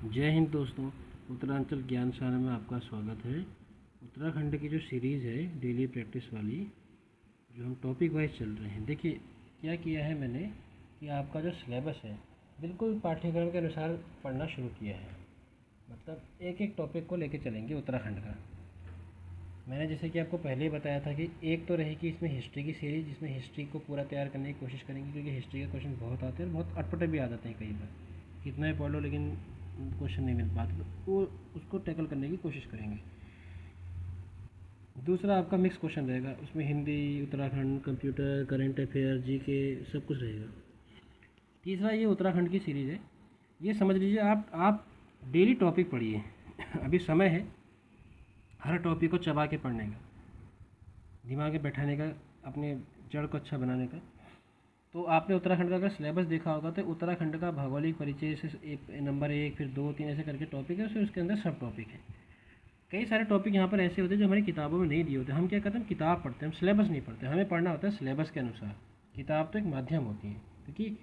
जय हिंद दोस्तों। उत्तरांचल ज्ञान सागर में आपका स्वागत है। उत्तराखंड की जो सीरीज़ है डेली प्रैक्टिस वाली, जो हम टॉपिक वाइज चल रहे हैं, देखिए क्या किया है मैंने कि आपका जो सिलेबस है बिल्कुल पाठ्यक्रम के अनुसार पढ़ना शुरू किया है। मतलब एक एक टॉपिक को लेके चलेंगे उत्तराखंड का। मैंने जैसे कि आपको पहले ही बताया था कि एक तो रहेगी इसमें हिस्ट्री की सीरीज़, जिसमें हिस्ट्री को पूरा तैयार करने की कोशिश करेंगे, क्योंकि हिस्ट्री के क्वेश्चन बहुत आते हैं और बहुत अटपटे भी आ जाते हैं। कई बार कितना ही पढ़ लो लेकिन क्वेश्चन नहीं मिल पाता, तो वो उसको टैकल करने की कोशिश करेंगे। दूसरा आपका मिक्स क्वेश्चन रहेगा, उसमें Hindi, Uttarakhand, computer, current affair, GK सब कुछ रहेगा। तीसरा ये उत्तराखंड की सीरीज़ है, ये समझ लीजिए आप डेली टॉपिक पढ़िए। अभी समय है हर टॉपिक को चबा के पढ़ने का, दिमाग में बैठाने का, अपने जड़ को अच्छा बनाने का। तो आपने उत्तराखंड का अगर सिलेबस देखा होगा तो उत्तराखंड का भौगोलिक परिचय से नंबर 1, फिर 2, 3 ऐसे करके टॉपिक है, फिर उसके अंदर सब टॉपिक है। कई सारे टॉपिक यहाँ पर ऐसे होते हैं जो हमारी किताबों में नहीं दिए होते। हम क्या करते हैं, किताब पढ़ते हैं, हम सिलेबस नहीं पढ़ते। हमें पढ़ना होता है सिलेबस के अनुसार। किताब तो एक माध्यम होती है, क्योंकि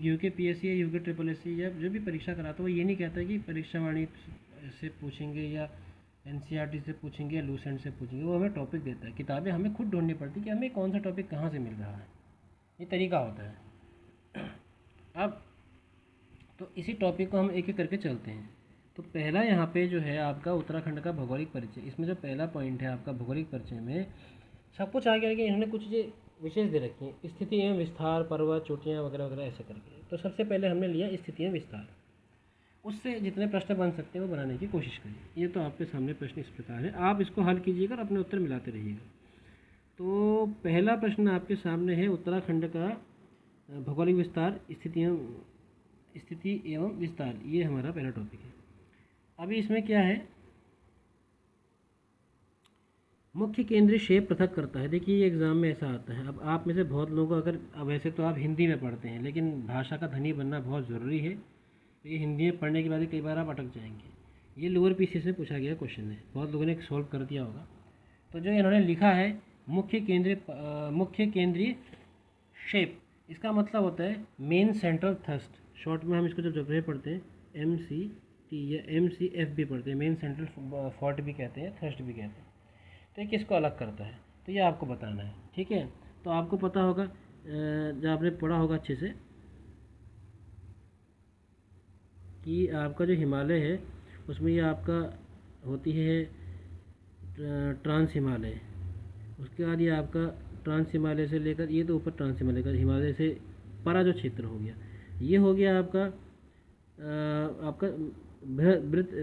यूके पीएससी या यूके ट्रिपल एससी या जो भी परीक्षा कराता है वो ये नहीं कहता है कि परीक्षावाणी से पूछेंगे या एनसीईआरटी से पूछेंगे या लूसेंट से पूछेंगे। वो हमें टॉपिक देता है। किताबें हमें खुद ढूंढनी पड़ती है कि हमें कौन सा टॉपिक कहाँ से मिल रहा है, ये तरीका होता है। अब तो इसी टॉपिक को हम एक एक करके चलते हैं। तो पहला यहाँ पे जो है आपका उत्तराखंड का भौगोलिक परिचय। इसमें जो पहला पॉइंट है आपका भौगोलिक परिचय में सब कुछ आगे आगे इन्होंने कुछ चीज़ें विशेष दे रखी हैं, स्थिति एवं विस्तार, पर्वत, चोटियाँ वगैरह वगैरह ऐसे करके। तो सबसे पहले हमने लिया स्थिति एवं विस्तार। उससे जितने प्रश्न बन सकते हैं वो बनाने की कोशिश करिए। ये तो आपके सामने प्रश्न इस प्रकार है, आप इसको हल कीजिएगा और अपने उत्तर मिलाते रहिएगा। तो पहला प्रश्न आपके सामने है उत्तराखंड का भौगोलिक विस्तार, स्थिति एवं विस्तार। ये हमारा पहला टॉपिक है। अभी इसमें क्या है, मुख्य केंद्रीय क्षेत्र पृथक करता है। देखिए ये एग्ज़ाम में ऐसा आता है। अब आप में से बहुत लोगों को अगर, अब वैसे तो आप हिंदी में पढ़ते हैं, लेकिन भाषा का धनी बनना बहुत ज़रूरी है। तो ये हिंदी में पढ़ने के बाद कई बार आप अटक जाएंगे। ये लोअर पीसी से पूछा गया क्वेश्चन है, बहुत लोगों ने सॉल्व कर दिया होगा। तो जो इन्होंने लिखा है मुख्य केंद्रीय शेप, इसका मतलब होता है मेन सेंट्रल थ्रस्ट। शॉर्ट में हम इसको जब जगह पढ़ते हैं MCT या MCF भी पढ़ते हैं, मेन सेंट्रल फॉल्ट भी कहते हैं, थ्रस्ट भी कहते हैं। तो ये किसको अलग करता है, तो ये आपको बताना है। ठीक है, तो आपको पता होगा, जब आपने पढ़ा होगा अच्छे से, कि आपका जो हिमालय है उसमें ये आपका होती है ट्रांस हिमालय। उसके बाद ये आपका ट्रांस हिमालय से लेकर, ये तो ऊपर ट्रांस हिमालय का, हिमालय से परा जो क्षेत्र हो गया, ये हो गया आपका आपका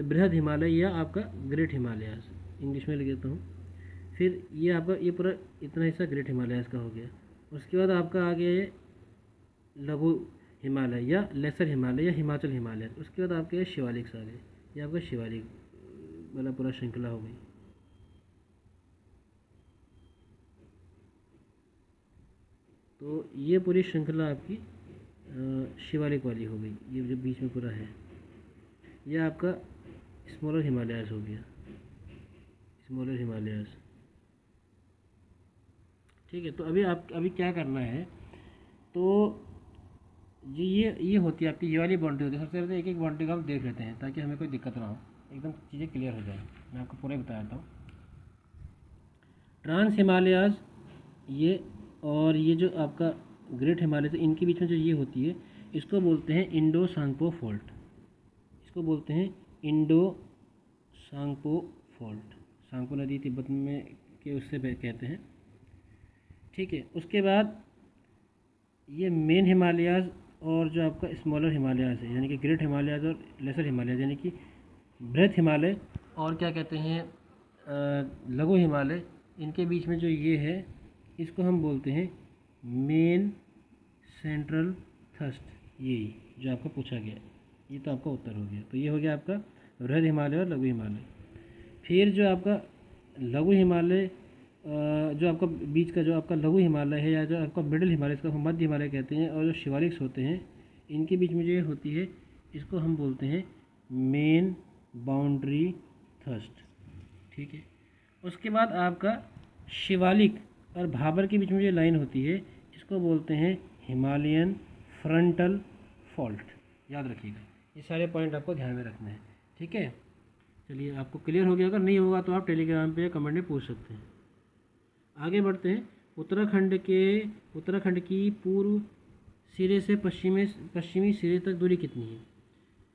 बृहद हिमालय या आपका ग्रेट हिमालयास, इंग्लिश में लिख देता हूँ। फिर ये आपका ये पूरा इतना हिस्सा ग्रेट हिमालयास का हो गया। उसके बाद आपका आ गया ये लघु हिमालय या लेसर हिमालय या हिमाचल हिमालय। उसके बाद आपके ये शिवालिक आ गए, ये आपका शिवालिक वाला पूरा श्रृंखला हो गई। तो ये पूरी श्रृंखला आपकी शिवालिक वाली हो गई। ये जो बीच में पूरा है ये आपका स्मॉलर हिमालयास हो गया, स्मॉलर हिमालयास। ठीक है, तो अभी क्या करना है, तो ये होती है आपकी, ये वाली बाउंड्री होती है। सबसे पहले एक एक बाउंड्री का हम देख लेते हैं ताकि हमें कोई दिक्कत ना हो, एकदम चीज़ें क्लियर हो जाए। मैं आपको पूरा बता देता हूँ। ट्रांस हिमालयास ये, और ये जो आपका ग्रेट हिमालय से इनके बीच में जो ये होती है, इसको बोलते हैं इंडो सांगपो फॉल्ट। इसको बोलते हैं इंडो सांगपो फॉल्ट। सांगपो नदी तिब्बत में के उससे कहते हैं। ठीक है, उसके बाद ये मेन हिमालयाज और जो आपका स्मॉलर हिमालयाज है, यानी कि ग्रेट हिमालयाज और लेसर हिमालयाज, यानी कि बृहद हिमालय और क्या कहते हैं लघु हिमालय, इनके बीच में जो ये है इसको हम बोलते हैं मेन सेंट्रल थ्रस्ट। यही जो आपको पूछा गया, ये तो आपका उत्तर हो गया। तो ये हो गया आपका बृहद हिमालय और लघु हिमालय। फिर जो आपका लघु हिमालय, जो आपका बीच का जो आपका लघु हिमालय है या जो आपका मिडिल हिमालय, इसको हम मध्य हिमालय कहते हैं, और जो शिवालिक्स होते हैं इनके बीच में जो होती है इसको हम बोलते हैं मेन बाउंड्री थ्रस्ट। ठीक है, उसके बाद आपका शिवालिक और भाबर के बीच में जो लाइन होती है इसको बोलते हैं हिमालयन फ्रंटल फॉल्ट। याद रखिएगा, ये सारे पॉइंट आपको ध्यान में रखना है, ठीक है। चलिए, आपको क्लियर हो गया। अगर नहीं होगा तो आप टेलीग्राम पे या कमेंट में पूछ सकते हैं। आगे बढ़ते हैं। उत्तराखंड की पूर्व सिरे से पश्चिमी सिरे तक दूरी कितनी है?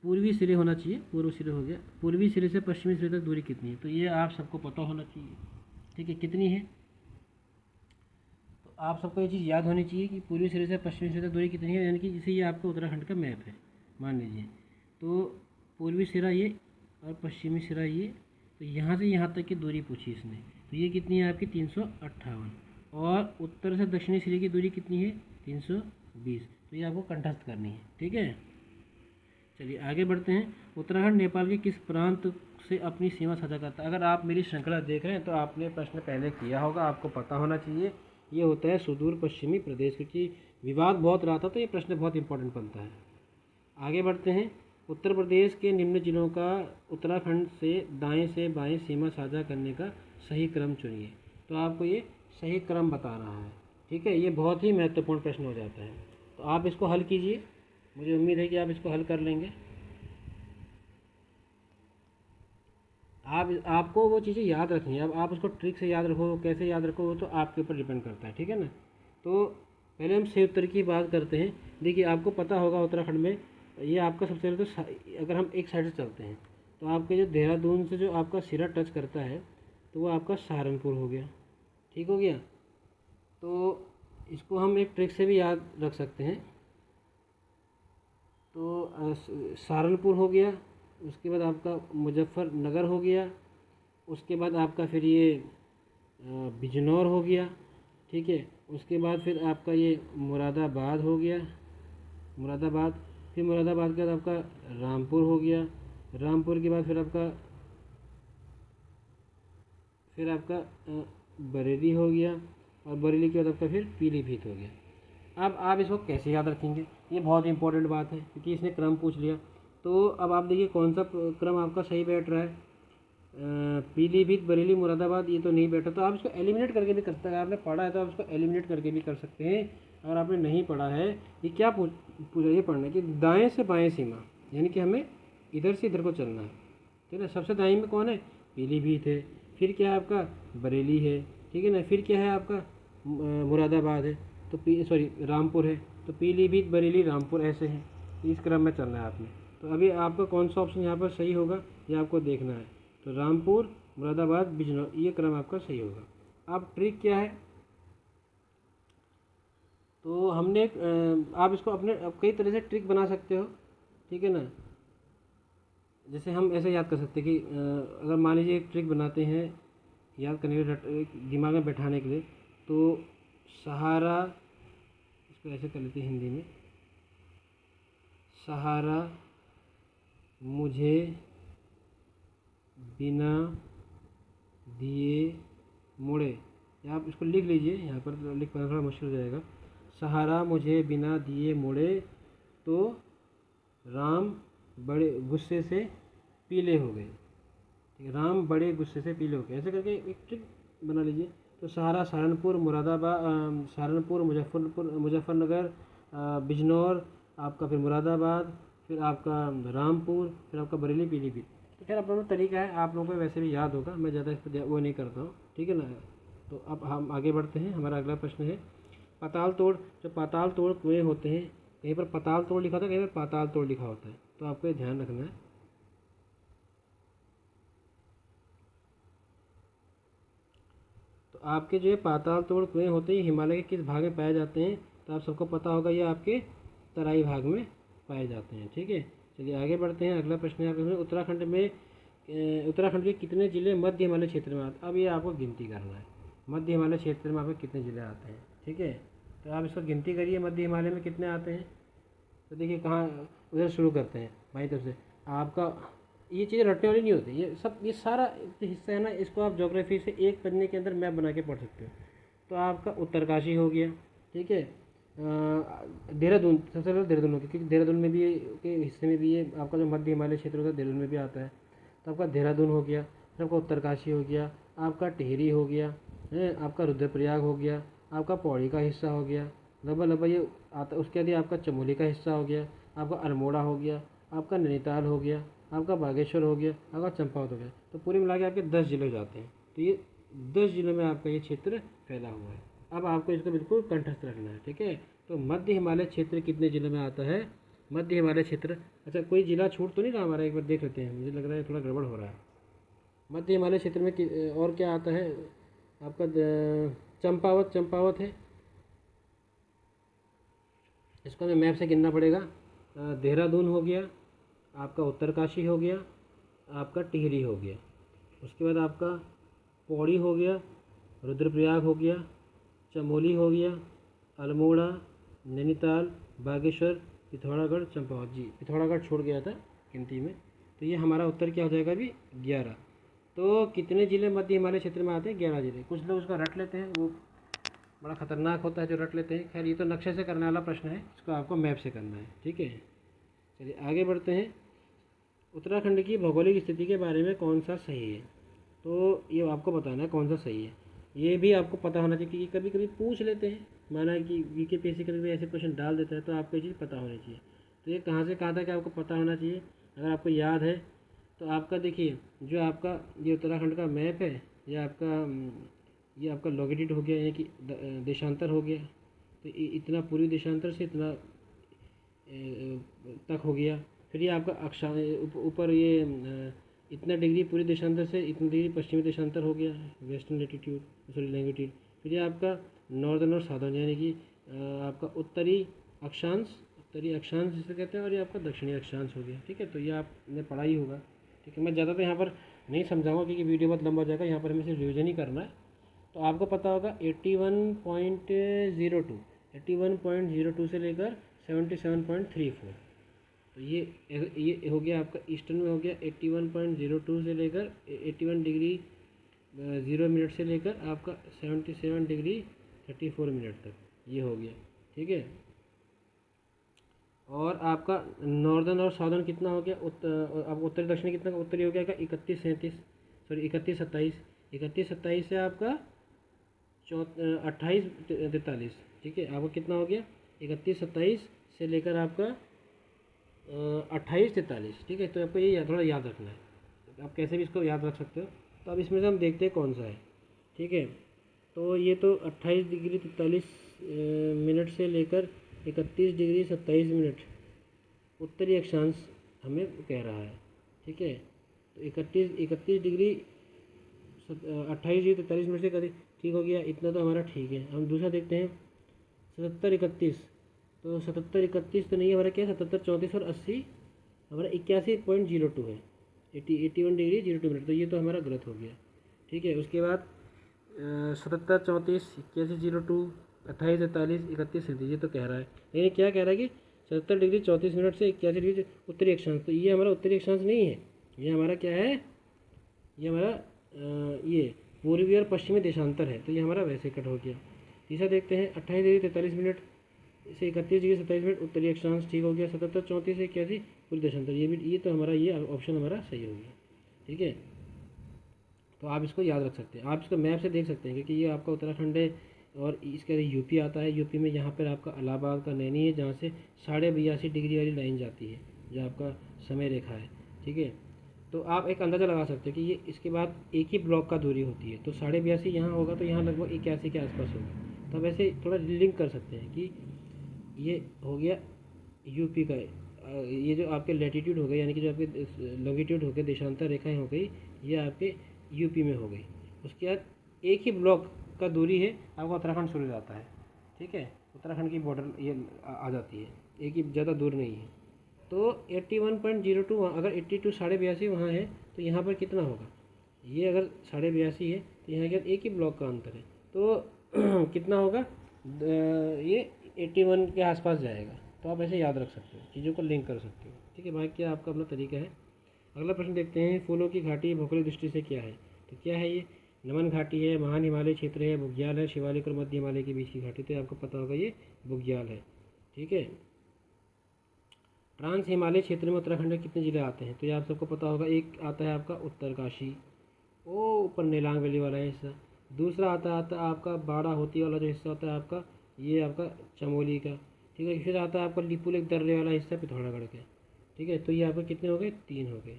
पूर्वी सिरे होना चाहिए, पूर्व सिरे हो गया। पूर्वी सिरे से पश्चिमी सिरे तक दूरी कितनी है? तो ये आप सबको पता होना चाहिए, ठीक है, कितनी है। तो आप सबको ये चीज़ याद होनी चाहिए कि पूर्वी सिरे से पश्चिमी सिरे तक दूरी कितनी है, यानी कि जैसे ये आपका उत्तराखंड का मैप है मान लीजिए। तो पूर्वी सिरा ये और पश्चिमी सिरा ये, तो यहाँ से यहाँ तक की दूरी पूछी इसने। तो ये कितनी है आपकी? 358। और उत्तर से दक्षिणी सिरे की दूरी कितनी है? 320। तो ये आपको कंठस्थ करनी है, ठीक है। चलिए आगे बढ़ते हैं। उत्तराखंड नेपाल के किस प्रांत से अपनी सीमा साझा करता है? अगर आप मेरी श्रृंखला देख रहे हैं तो आपने प्रश्न पहले किया होगा, आपको पता होना चाहिए। ये होता है सुदूर पश्चिमी प्रदेश, क्योंकि विवाद बहुत रहा था तो ये प्रश्न बहुत इंपॉर्टेंट बनता है। आगे बढ़ते हैं। उत्तर प्रदेश के निम्न जिलों का उत्तराखंड से बाएं सीमा साझा करने का सही क्रम चुनिए। तो आपको ये सही क्रम बताना है, ठीक है। ये बहुत ही महत्वपूर्ण प्रश्न हो जाता है, तो आप इसको हल कीजिए। मुझे उम्मीद है कि आप इसको हल कर लेंगे। आपको वो चीज़ें याद रखनी है। अब आप उसको ट्रिक से याद रखो, कैसे याद रखो, वो तो आपके ऊपर डिपेंड करता है, ठीक है ना। तो पहले हम सेव उत्तर की बात करते हैं। देखिए, आपको पता होगा उत्तराखंड में ये आपका सबसे पहले तो अगर हम एक साइड से चलते हैं तो आपके जो देहरादून से जो आपका सिरा टच करता है तो वो आपका सहारनपुर हो गया, ठीक हो गया। तो इसको हम एक ट्रिक से भी याद रख सकते हैं। तो सहारनपुर हो गया, उसके बाद आपका मुजफ्फरनगर हो गया, उसके बाद आपका फिर ये बिजनौर हो गया, ठीक है। उसके बाद फिर आपका ये मुरादाबाद हो गया, मुरादाबाद। फिर मुरादाबाद के बाद आपका रामपुर हो गया, रामपुर के बाद फिर आपका बरेली हो गया, और बरेली के बाद आपका फिर पीलीभीत हो गया। अब आप इसको कैसे याद रखेंगे, ये बहुत इंपॉर्टेंट बात है, क्योंकि इसने क्रम पूछ लिया। तो अब आप देखिए कौन सा क्रम आपका सही बैठ रहा है। पीलीभीत, बरेली, मुरादाबाद, ये तो नहीं बैठा। तो आप इसको एलिमिनेट करके भी कर सकते हैं। अगर आपने पढ़ा है तो आप इसको एलिमिनेट करके भी कर सकते हैं। अगर आपने नहीं पढ़ा है, ये क्या पूछा, ये पढ़ना है कि दाएं से बाएं सीमा, यानी कि हमें इधर से इधर को चलना है, ठीक है। सबसे दाएं में कौन है? पीलीभीत है। फिर क्या है आपका? बरेली है, ठीक है ना। फिर क्या है आपका? मुरादाबाद है। तो रामपुर है। तो पीलीभीत, बरेली, रामपुर, ऐसे हैं। इस क्रम में चलना है आपने। तो अभी आपका कौन सा ऑप्शन यहाँ पर सही होगा ये आपको देखना है। तो रामपुर, मुरादाबाद, बिजनौर, ये क्रम आपका सही होगा। अब ट्रिक क्या है? तो हमने आप इसको अपने कई तरह से ट्रिक बना सकते हो, ठीक है ना। जैसे हम ऐसे याद कर सकते हैं कि अगर मान लीजिए एक ट्रिक बनाते हैं याद करने के लिए, दिमाग में बैठाने के लिए। तो सहारा, इसको ऐसे कर लेते हैं हिंदी में, सहारा मुझे बिना दिए मुड़े, या आप इसको लिख लीजिए, यहाँ पर लिख पाना थोड़ा मुश्किल हो जाएगा। सहारा मुझे बिना दिए मुड़े तो राम बड़े गुस्से से पीले हो गए, ठीक है। राम बड़े गुस्से से पीले हो गए, ऐसे करके एक ट्रिक बना लीजिए। तो सहारा, सहारनपुर, सहारनपुर, मुजफ्फरनगर, बिजनौर, आपका फिर मुरादाबाद, फिर आपका रामपुर, फिर आपका बरेली, पीलीभीत। तो खैर अपना तरीका है, आप लोगों को वैसे भी याद होगा, मैं ज़्यादा इस पर वो नहीं करता हूँ, ठीक है ना। तो अब हम आगे बढ़ते हैं। हमारा अगला प्रश्न है पाताल तोड़। जो पाताल तोड़ कुएँ होते हैं, कहीं पर पाताल तोड़ लिखा होता है, कहीं पर पाताल तोड़ लिखा होता है, तो आपको ये ध्यान रखना है। तो आपके जो ये पाताल तोड़ कुएँ होते हैं हिमालय के किस भाग में पाए जाते हैं? तो आप सबको पता होगा ये आपके तराई भाग में पाए जाते हैं, ठीक है। चलिए आगे बढ़ते हैं। अगला प्रश्न है आपके उत्तराखंड के कितने ज़िले मध्य हिमालय क्षेत्र में आते हैं? अब ये आपको गिनती करना है, मध्य हिमालय क्षेत्र में आपके कितने ज़िले आते हैं, ठीक है। तो आप इसको गिनती करिए, मध्य हिमालय में कितने आते हैं। तो देखिए कहाँ, उधर शुरू करते हैं बाई तरफ से। आपका ये चीज़ें रटने वाली नहीं होती, ये सारा हिस्सा है ना, इसको आप ज्योग्राफी से एक पन्ने के अंदर मैप बना के पढ़ सकते हो। तो आपका उत्तरकाशी हो गया, ठीक है। देहरादून, सबसे पहले देहरादून हो गया, क्योंकि देहरादून में भी के हिस्से में भी ये आपका जो मध्य हिमालय क्षेत्र होता है देहरादून में भी आता है। तो आपका देहरादून हो गया, फिर आपका उत्तरकाशी हो गया, आपका टिहरी हो गया है, आपका रुद्रप्रयाग हो गया, आपका पौड़ी का हिस्सा हो गया, लगभग ये आता। उसके बाद आपका चमोली का हिस्सा हो गया, आपका अल्मोड़ा हो गया, आपका नैनीताल हो गया, आपका बागेश्वर हो गया, आपका चंपावत हो गया, तो पूरे मिला के आपके 10 जिले हो जाते हैं। तो ये 10 जिलों में आपका ये क्षेत्र फैला हुआ है। अब आपको इसको बिल्कुल कंठस्थ रखना है, ठीक है। तो मध्य हिमालय क्षेत्र कितने जिलों में आता है? मध्य हिमालय क्षेत्र, अच्छा कोई जिला छूट तो नहीं रहा हमारा, एक बार देख लेते हैं, मुझे लग रहा है थोड़ा गड़बड़ हो रहा है। मध्य हिमालय क्षेत्र में और क्या आता है आपका? चंपावत, चंपावत है, इसको हमें मैप से गिनना पड़ेगा। देहरादून हो गया, आपका उत्तरकाशी हो गया, आपका टिहरी हो गया, उसके बाद आपका पौड़ी हो गया, रुद्रप्रयाग हो गया, चमोली हो गया, अल्मोड़ा, नैनीताल, बागेश्वर, पिथौरागढ़, चंपावत। जी पिथौरागढ़ छोड़ गया था गिनती में। तो ये हमारा उत्तर क्या हो जाएगा अभी? 11। तो कितने ज़िले मध्य हिमालय क्षेत्र में आते हैं? 11 ज़िले। कुछ लोग उसका रट लेते हैं, वो बड़ा ख़तरनाक होता है जो रट लेते हैं। खैर ये तो नक्शे से करने वाला प्रश्न है, इसको आपको मैप से करना है, ठीक है। चलिए आगे बढ़ते हैं। उत्तराखंड की भौगोलिक स्थिति के बारे में कौन सा सही है? तो ये आपको बताना है कौन सा सही है। ये भी आपको पता होना चाहिए, क्योंकि कभी कभी पूछ लेते हैं, माना कि वीकेपीएससी कभी कभी ऐसे क्वेश्चन डाल देता है, तो आपको ये चीज़ पता होनी चाहिए। तो ये कहाँ से कहा था कि आपको पता होना चाहिए? अगर आपको याद है तो आपका देखिए, जो आपका ये उत्तराखंड का मैप है, ये आपका लॉन्गिट्यूड हो गया, यानी कि देशांतर हो गया। तो इतना पूर्वी देशांतर से इतना तक हो गया। फिर ये आपका ऊपर ये इतना डिग्री पूरी देशांतर से इतनी डिग्री पश्चिमी देशांतर हो गया, वेस्टर्न लेटीट्यूड, सॉरी लैंगिट्यूड। फिर ये आपका नॉर्दर्न और साउदर्न, यानी कि आपका उत्तरी अक्षांश जिसे कहते हैं, और ये आपका दक्षिणी अक्षांश हो गया, ठीक है। तो ये आपने पढ़ा ही होगा, ठीक है। मैं ज़्यादा तो यहाँ पर नहीं समझाऊंगा क्योंकि वीडियो बहुत लंबा हो जाएगा, यहाँ पर हमें सिर्फ रिविजन ही करना है। तो आपको पता होगा 81.02 से लेकर 77.34। तो ये हो गया आपका ईस्टर्न में हो गया 81.02 से लेकर 81 डिग्री 0 मिनट से लेकर आपका 77 डिग्री 34 मिनट तक, ये हो गया, ठीक है। और आपका नॉर्दर्न और साउदर्न कितना हो गया? आपका उत्तरी दक्षिणी कितना? उत्तरी हो गया 31 27 से आपका 28 43, ठीक है। आपको कितना हो गया? 31 27 से लेकर आपका 28 43, ठीक है। तो आपको ये थोड़ा याद रखना है, आप कैसे भी इसको याद रख सकते हो। तो अब इसमें से हम देखते हैं कौन सा है, ठीक है। तो ये तो 28 डिग्री 43 मिनट से लेकर 31 डिग्री 27 मिनट उत्तरी अक्षांश हमें कह रहा है, ठीक है। तो 31 डिग्री 28 डिग्री 43 मिनट से करीब, ठीक हो गया, इतना तो हमारा ठीक है। हम दूसरा देखते हैं 77 31। तो 77 31 तो नहीं है हमारा, क्या 77 34 और 80 हमारा 81.02 है, 81 डिग्री 02 मिनट। तो ये तो हमारा गलत हो गया, ठीक है। उसके बाद 77 34 81.02 28 43 31 37, ये तो कह रहा है, लेकिन क्या कह रहा है कि 77 डिग्री 34 मिनट से 81 डिग्री उत्तरी अक्षांश। तो ये हमारा उत्तरी अक्षांश नहीं है, ये हमारा क्या है? ये हमारा ये पूर्वी और पश्चिमी देशांतर है। तो ये हमारा वैसे कट हो गया। तीसरा देखते हैं 28 डिग्री 43 मिनट से 31 डिग्री 27 मिनट उत्तरी अक्षांश, ठीक हो गया। 77 34 से 81 पूर्वी देशांतर, ये तो हमारा ये ऑप्शन हमारा सही हो गया, ठीक है। तो आप इसको याद रख सकते हैं, आप इसको मैप से देख सकते हैं, क्योंकि ये आपका उत्तराखंड है और इसके यूपी आता है। यूपी में यहाँ पर आपका इलाहाबाद का नैनी है, जहाँ से 82.5 डिग्री वाली लाइन जाती है, जो आपका समय रेखा है, ठीक है। तो आप एक अंदाज़ा लगा सकते हैं कि ये इसके बाद एक ही ब्लॉक का दूरी होती है। तो 82.5 यहाँ होगा, तो यहाँ लगभग 81 के आसपास होगा। तो वैसे थोड़ा लिंक कर सकते हैं कि ये हो गया यूपी का, ये जो आपके लैटीट्यूड हो गए, यानी कि जो आपके लॉन्गिट्यूड हो गए, देशांतर रेखाएं हो गई, ये आपके यूपी में हो गई। उसके बाद एक ही ब्लॉक का दूरी है, आपका उत्तराखंड शुरू हो जाता है, ठीक है। उत्तराखंड की बॉर्डर ये आ जाती है, एक ही ज़्यादा दूर नहीं है। तो 81.02, अगर 82 82.5 वहाँ है, तो यहाँ पर कितना होगा? ये अगर 82.5 है तो यहाँ क्या एक ही ब्लॉक का अंतर है, तो कितना होगा? ये 81 के आसपास जाएगा। तो आप ऐसे याद रख सकते हो, चीज़ों को लिंक कर सकते हो, ठीक है। बाकी क्या आपका अपना तरीका है। अगला प्रश्न देखते हैं, फूलों की घाटी भौगोलिक दृष्टि से क्या है? तो क्या है ये? नमन घाटी है, महान हिमालय क्षेत्र है, बुग्याल है, शिवालिक और मध्य हिमालय के बीच की घाटी। तो आपको पता होगा ये बुग्याल है, ठीक है। ट्रांस हिमालय क्षेत्र में उत्तराखंड में कितने ज़िले आते हैं? तो ये आप सबको पता होगा। एक आता है आपका उत्तरकाशी, वो ऊपर नेलांग वैली वाला हिस्सा। दूसरा आता आपका बाड़ा होती वाला जो हिस्सा होता है आपका, ये आपका चमोली का, ठीक है। फिर आता है आपका लिपुलेख दर्रे वाला हिस्सा पिथौरागढ़ का, ठीक है, तो ये आपके कितने हो गए, 3 हो गए।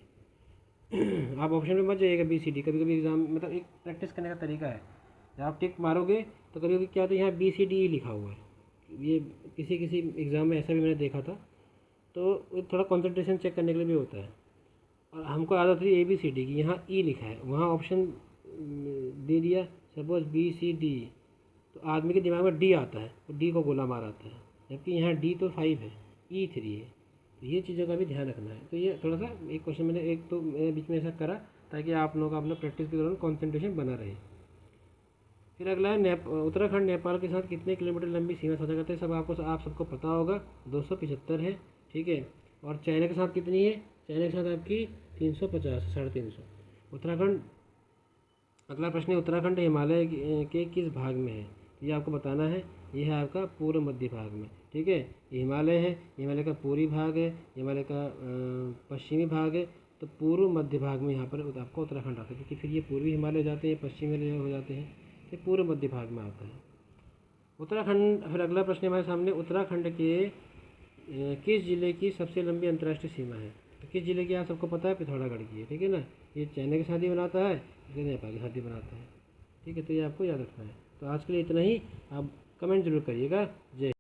आप ऑप्शन में मत जाइएगा BCD, कभी कभी एग्ज़ाम मतलब एक प्रैक्टिस करने का तरीका है, जब आप टिक मारोगे तो कभी कभी क्या होता है यहाँ BCD लिखा हुआ है। ये किसी किसी एग्ज़ाम में ऐसा भी मैंने देखा था, तो ये थोड़ा कंसंट्रेशन चेक करने के लिए भी होता है। और हमको आदत थी ABCD की, यहाँ E लिखा है, वहाँ ऑप्शन दे दिया सपोज BCD, तो आदमी के दिमाग में D आता है, तो D को गोला मार आता है, जबकि यहाँ D तो 5 है, E 3 है। तो ये चीज़ों का भी ध्यान रखना है। तो ये थोड़ा सा एक क्वेश्चन मैंने बीच में ऐसा करा ताकि आप लोगों का अपना प्रैक्टिस के दौरान कॉन्सेंट्रेशन बना रहे। फिर अगला है उत्तराखंड नेपाल के साथ कितने किलोमीटर लंबी सीमा साझा करते हैं, सब आप सबको पता होगा, 275 है, ठीक है। और चाइना के साथ कितनी है, चाइना के साथ आपकी 350, 350। उत्तराखंड, अगला प्रश्न है उत्तराखंड हिमालय के किस भाग में है, ये आपको बताना है। ये है आपका पूर्व मध्य भाग में, ठीक है। ये हिमालय है, हिमालय का पूर्वी भाग है, हिमालय का पश्चिमी भाग है, तो पूर्व मध्य भाग में यहाँ पर आपको उत्तराखंड आता है, क्योंकि फिर ये पूर्वी हिमालय हो जाते हैं, पश्चिमी हिमालय हो जाते हैं, तो पूर्व मध्य भाग में आता है उत्तराखंड। फिर अगला प्रश्न हमारे सामने, उत्तराखंड के किस जिले की सबसे लंबी अंतर्राष्ट्रीय सीमा है, तो किस जिले की आप सबको पता है, पिथौरागढ़ की है, ठीक है ना। ये चाइना के साथ ही बनाता है, इसे नेपाल के साथ ही बनाता है, ठीक है। तो ये आपको याद रखना है। तो आज के लिए इतना ही, आप कमेंट जरूर करिएगा। जय